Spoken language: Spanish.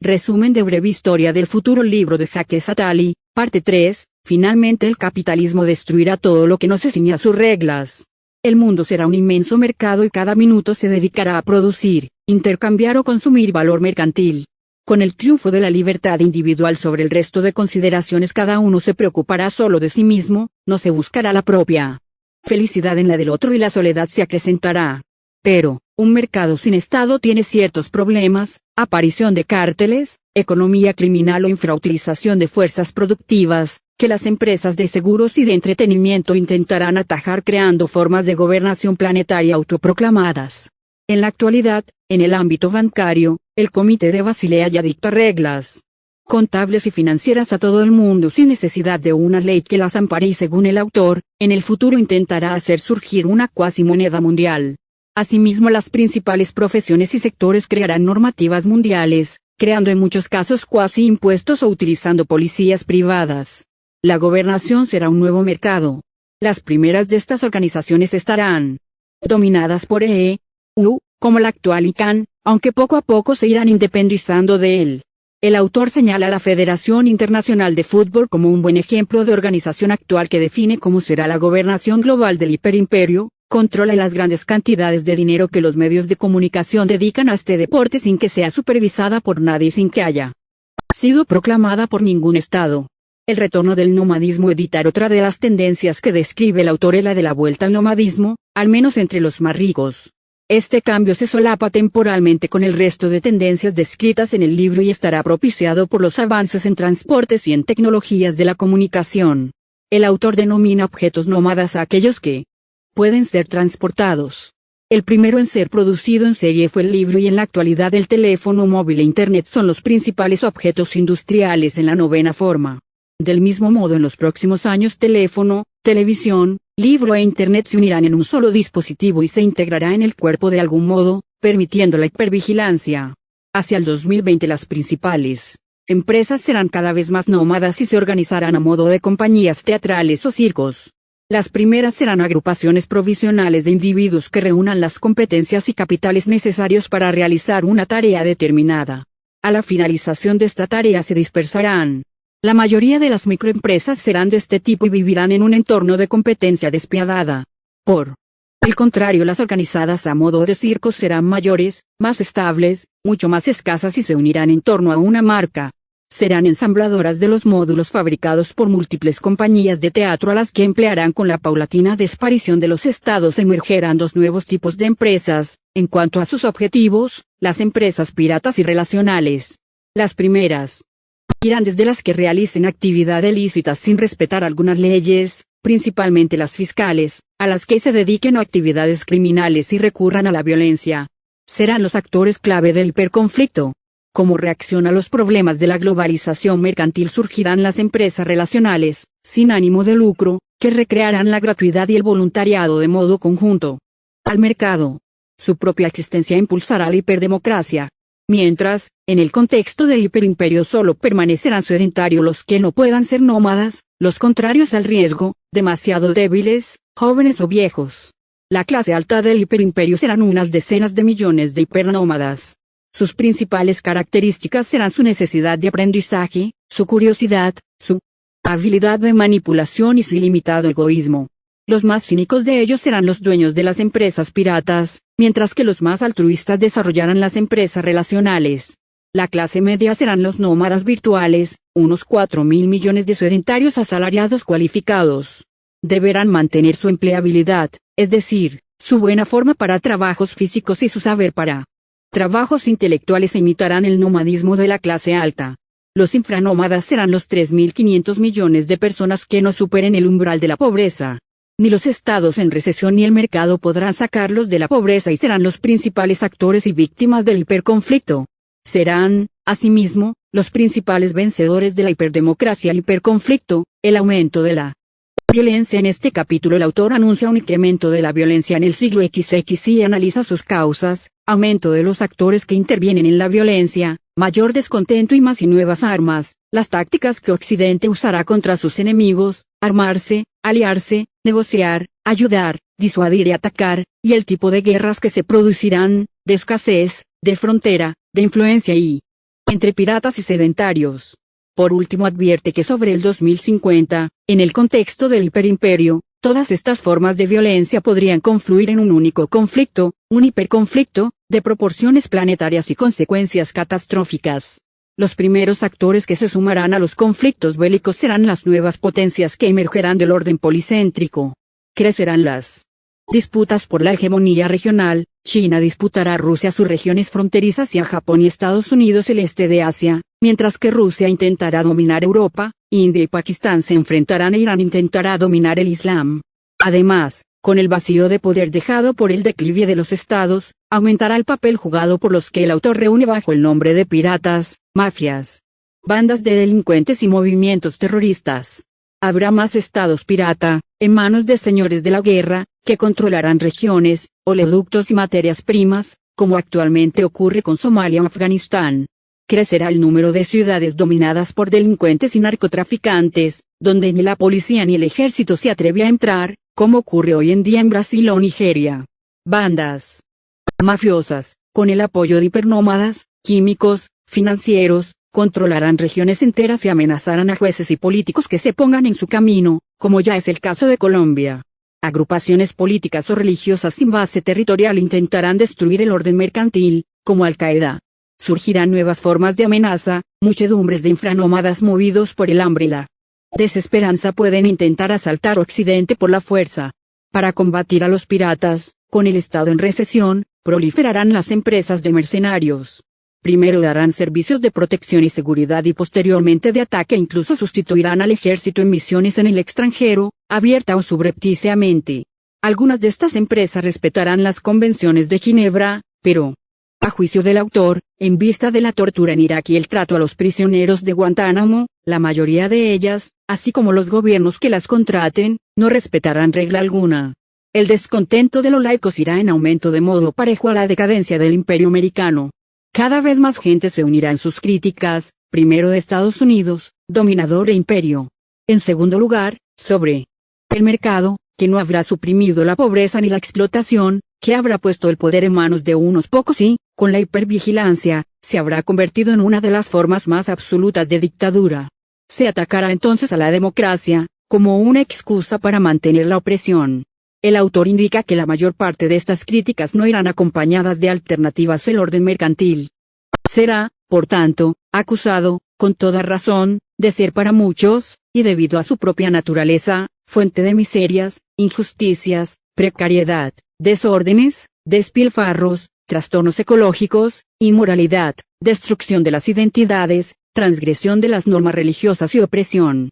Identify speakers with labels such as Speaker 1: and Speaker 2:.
Speaker 1: Resumen de breve historia del futuro libro de Jaques Attali, parte 3, finalmente el capitalismo destruirá todo lo que no se ciña a sus reglas. El mundo será un inmenso mercado y cada minuto se dedicará a producir, intercambiar o consumir valor mercantil. Con el triunfo de la libertad individual sobre el resto de consideraciones, cada uno se preocupará solo de sí mismo, no se buscará la propia felicidad en la del otro y la soledad se acrecentará. Pero, un mercado sin Estado tiene ciertos problemas: aparición de cárteles, economía criminal o infrautilización de fuerzas productivas, que las empresas de seguros y de entretenimiento intentarán atajar creando formas de gobernación planetaria autoproclamadas. En la actualidad, en el ámbito bancario, el Comité de Basilea ya dicta reglas contables y financieras a todo el mundo sin necesidad de una ley que las ampare y, según el autor, en el futuro intentará hacer surgir una cuasi moneda mundial. Asimismo, las principales profesiones y sectores crearán normativas mundiales, creando en muchos casos cuasi impuestos o utilizando policías privadas. La gobernación será un nuevo mercado. Las primeras de estas organizaciones estarán dominadas por EU, como la actual ICANN, aunque poco a poco se irán independizando de él. El autor señala a la Federación Internacional de Fútbol como un buen ejemplo de organización actual que define cómo será la gobernación global del hiperimperio. Controla las grandes cantidades de dinero que los medios de comunicación dedican a este deporte sin que sea supervisada por nadie y sin que haya sido proclamada por ningún Estado. El retorno del nomadismo. Editar. Otra de las tendencias que describe el autor es la de la vuelta al nomadismo, al menos entre los más ricos. Este cambio se solapa temporalmente con el resto de tendencias descritas en el libro y estará propiciado por los avances en transportes y en tecnologías de la comunicación. El autor denomina objetos nómadas a aquellos que pueden ser transportados. El primero en ser producido en serie fue el libro y en la actualidad el teléfono móvil e Internet son los principales objetos industriales en la novena forma. Del mismo modo, en los próximos años teléfono, televisión, libro e Internet se unirán en un solo dispositivo y se integrará en el cuerpo de algún modo, permitiendo la hipervigilancia. Hacia el 2020 las principales empresas serán cada vez más nómadas y se organizarán a modo de compañías teatrales o circos. Las primeras serán agrupaciones provisionales de individuos que reúnan las competencias y capitales necesarios para realizar una tarea determinada. A la finalización de esta tarea se dispersarán. La mayoría de las microempresas serán de este tipo y vivirán en un entorno de competencia despiadada. Por el contrario, las organizadas a modo de circos serán mayores, más estables, mucho más escasas y se unirán en torno a una marca. Serán ensambladoras de los módulos fabricados por múltiples compañías de teatro a las que emplearán. Con la paulatina desaparición de los estados emergerán dos nuevos tipos de empresas. En cuanto a sus objetivos, las empresas piratas y relacionales. Las primeras irán desde las que realicen actividad ilícita sin respetar algunas leyes, principalmente las fiscales, a las que se dediquen a actividades criminales y recurran a la violencia. Serán los actores clave del hiperconflicto. Como reacción a los problemas de la globalización mercantil surgirán las empresas relacionales, sin ánimo de lucro, que recrearán la gratuidad y el voluntariado de modo conjunto. Al mercado. Su propia existencia impulsará la hiperdemocracia. Mientras, en el contexto del hiperimperio solo permanecerán sedentarios los que no puedan ser nómadas, los contrarios al riesgo, demasiado débiles, jóvenes o viejos. La clase alta del hiperimperio serán unas decenas de millones de hipernómadas. Sus principales características serán su necesidad de aprendizaje, su curiosidad, su habilidad de manipulación y su ilimitado egoísmo. Los más cínicos de ellos serán los dueños de las empresas piratas, mientras que los más altruistas desarrollarán las empresas relacionales. La clase media serán los nómadas virtuales, unos 4.000 millones de sedentarios asalariados cualificados. Deberán mantener su empleabilidad, es decir, su buena forma para trabajos físicos y su saber para trabajos intelectuales e imitarán el nomadismo de la clase alta. Los infranómadas serán los 3.500 millones de personas que no superen el umbral de la pobreza. Ni los estados en recesión ni el mercado podrán sacarlos de la pobreza y serán los principales actores y víctimas del hiperconflicto. Serán, asimismo, los principales vencedores de la hiperdemocracia. El hiperconflicto, el aumento de la violencia. En este capítulo el autor anuncia un incremento de la violencia en el siglo XX y analiza sus causas: aumento de los actores que intervienen en la violencia, mayor descontento y más y nuevas armas, las tácticas que Occidente usará contra sus enemigos, armarse, aliarse, negociar, ayudar, disuadir y atacar, y el tipo de guerras que se producirán, de escasez, de frontera, de influencia y entre piratas y sedentarios. Por último advierte que sobre el 2050, en el contexto del hiperimperio, todas estas formas de violencia podrían confluir en un único conflicto, un hiperconflicto, de proporciones planetarias y consecuencias catastróficas. Los primeros actores que se sumarán a los conflictos bélicos serán las nuevas potencias que emergerán del orden policéntrico. Crecerán las disputas por la hegemonía regional. China disputará a Rusia sus regiones fronterizas y a Japón y Estados Unidos el este de Asia, mientras que Rusia intentará dominar Europa, India y Pakistán se enfrentarán e Irán intentará dominar el Islam. Además, con el vacío de poder dejado por el declive de los estados, aumentará el papel jugado por los que el autor reúne bajo el nombre de piratas, mafias, bandas de delincuentes y movimientos terroristas. Habrá más estados pirata, en manos de señores de la guerra, que controlarán regiones, oleoductos y materias primas, como actualmente ocurre con Somalia o Afganistán. Crecerá el número de ciudades dominadas por delincuentes y narcotraficantes, donde ni la policía ni el ejército se atreve a entrar, como ocurre hoy en día en Brasil o Nigeria. Bandas mafiosas, con el apoyo de hipernómadas, químicos, financieros, controlarán regiones enteras y amenazarán a jueces y políticos que se pongan en su camino, como ya es el caso de Colombia. Agrupaciones políticas o religiosas sin base territorial intentarán destruir el orden mercantil, como Al-Qaeda. Surgirán nuevas formas de amenaza, muchedumbres de infranómadas movidos por el hambre y la desesperanza pueden intentar asaltar Occidente por la fuerza. Para combatir a los piratas, con el Estado en recesión, proliferarán las empresas de mercenarios. Primero darán servicios de protección y seguridad y posteriormente de ataque e incluso sustituirán al ejército en misiones en el extranjero, abierta o subrepticiamente. Algunas de estas empresas respetarán las convenciones de Ginebra, pero, a juicio del autor, en vista de la tortura en Irak y el trato a los prisioneros de Guantánamo, la mayoría de ellas, así como los gobiernos que las contraten, no respetarán regla alguna. El descontento de los laicos irá en aumento de modo parejo a la decadencia del imperio americano. Cada vez más gente se unirá en sus críticas, primero de Estados Unidos, dominador e imperio. En segundo lugar, sobre el mercado, que no habrá suprimido la pobreza ni la explotación, que habrá puesto el poder en manos de unos pocos y, con la hipervigilancia, se habrá convertido en una de las formas más absolutas de dictadura. Se atacará entonces a la democracia, como una excusa para mantener la opresión. El autor indica que la mayor parte de estas críticas no irán acompañadas de alternativas. El orden mercantil será, por tanto, acusado, con toda razón, de ser para muchos, y debido a su propia naturaleza, fuente de miserias, injusticias, precariedad, desórdenes, despilfarros, trastornos ecológicos, inmoralidad, destrucción de las identidades, transgresión de las normas religiosas y opresión.